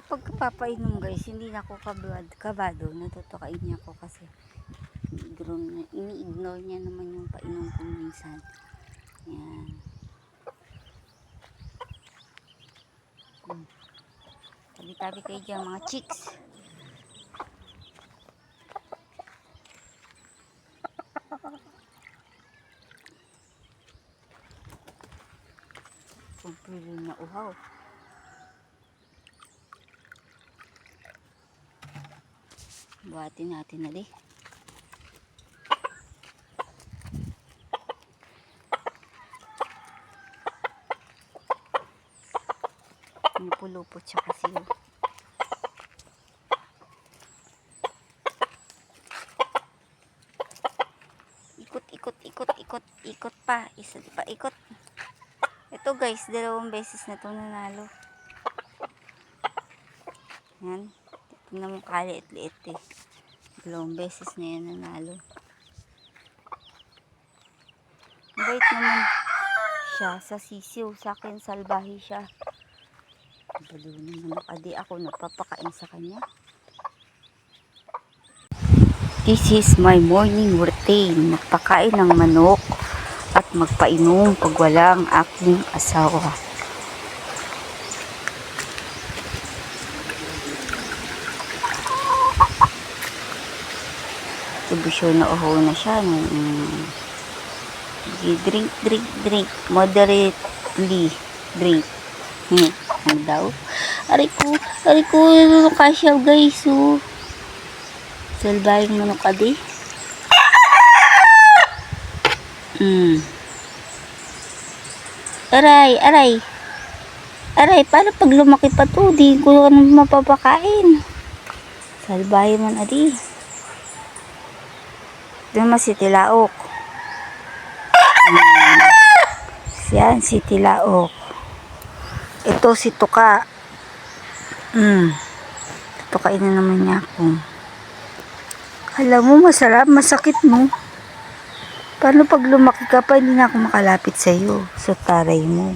pagpapainom guys, hindi na ako kabado. Natutukain niya ako kasi ini-ignore niya naman yung painom ko minsan. Yan. Tabi-tabi kayo dyan mga chicks. Kumpili na uhaw. Buhatin natin na di. Lupot siya kasi yun. Ikot pa. Isa pa ikot. Ito guys, 2 beses na ito nanalo. Yan. Tingnan mo kaliit-liit eh. 2 beses na yan nanalo. Bait naman siya sa sisiw. Sa akin, salbahe siya. Balo naman adi ako nagpapakain sa kanya. This is my morning routine. Magpakain ng manok at magpainom pag walang aking asawa. Tubisyon na uho na siya. Drink. Moderately drink. Ano daw? Aray ko, ano kasya guys, oh. Salbayang manok adi. Aray, paano pag lumaki pa to? Di ko mapapakain. Salbahe man adi. Doon mas si Tilaok. Yan, si Tilaok. Ito si Tuka. Tukain na naman niya ako. Alam mo, masarap, masakit mo. Paano pag lumaki ka pa, hindi na ako makalapit sa iyo, sa taray mo.